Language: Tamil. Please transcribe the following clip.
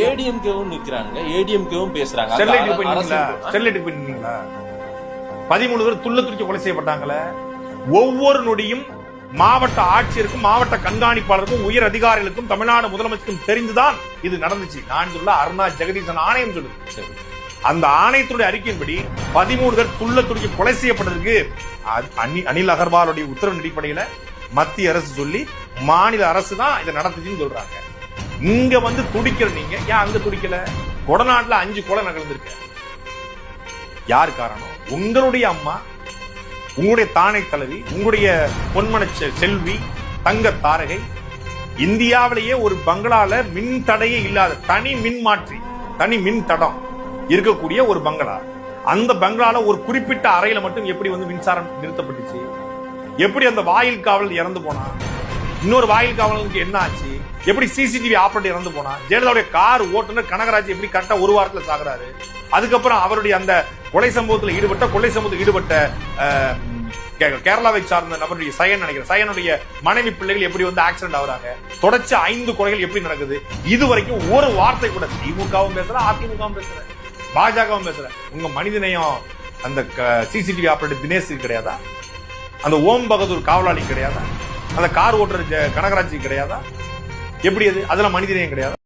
ஏடிஎம்கேவும் நிக்கிறாங்க, ஏடிஎம்கேவும் பேசுறாங்க. ஸ்டெர்லைட்டுக்கு போய் நின்னீங்களா? 13 பேர் துள்ள துடிக்க கொலை செய்யப்பட்டாங்களே. ஒவ்வொரு நொடியும் மாவட்ட ஆட்சியருக்கும் மாவட்ட கண்காணிப்பாளருக்கும் உயர் அதிகாரிகளுக்கும் தமிழ்நாடு முதலமைச்சருக்கும் தெரிந்துதான் இது நடந்துச்சு. நான் சொல்ல அருணா ஜெகதீசன் ஆணையம் சொல்லுது. அந்த ஆணையத்துடைய அறிக்கையின்படி 13 பேர் துள்ள துடிக்க கொலை செய்யப்பட்டதற்கு அனில் அகர்வாலுடைய உத்தரவின் அடிப்படையில மத்திய அரசு சொல்லி மாநில அரசு தான் இதை நடத்துச்சுன்னு சொல்றாங்க. இங்க வந்து துடிக்கிற நீங்க ஏன் அங்க துடிக்கல? கொடநாட்டுல 5 கொலை நிகழ்ந்திருக்கு. யார் காரணம்? உங்களுடைய அம்மா, உங்களுடைய தானை தலைவி, உங்களுடைய பொன்மன செல்வி, தங்க தாரகை. இந்தியாவிலேயே ஒரு பங்களால மின் தடையே இல்லாத தனி மின் மாற்றி, தனி மின் தடம் இருக்கக்கூடிய ஒரு பங்களா. அந்த பங்களால ஒரு குறிப்பிட்ட அறையில மட்டும் எப்படி வந்து மின்சாரம் நிறுத்தப்பட்டுச்சு? எப்படி அந்த வாயில் காவல் இறந்து போனா? இன்னொரு வாயில் காவலனுக்கு என்ன ஆச்சு? எப்படி சிசிடிவி ஆபரேட்டர் இறந்து போனா? ஜெயலலிதாவுடைய கார் ஓட்டுநர் கனகராஜ் எப்படி கரெக்டா ஒரு வாரத்துல சாகுறாரு? அதுக்கப்புறம் அவருடைய அந்த கொலை சம்பவத்தில் ஈடுபட்ட கேரளாவை சார்ந்த நபருடைய சயனுடைய மனைவி பிள்ளைகள் எப்படி வந்து ஆக்சிடென்ட் ஆகுறாங்க? தொடர்ச்சி 5 கொலைகள் எப்படி நடக்குது? இதுவரைக்கும் ஒரு வார்த்தை கூட திமுகவும் பேசுற, அதிமுகவும் பேசுற, பாஜகவும் பேசுற. உங்க மனிதநேயம் அந்த சிசிடிவி ஆபரேட்டர் தினேஷ் கிடையாதா? அந்த ஓம் பகதூர் காவலாளி கிடையாதா? அந்த கார் ஓட்டுற கனகராஜ் கிடையாதா? எப்படி அது? அதெல்லாம் மனிதநேயம் கிடையாதா?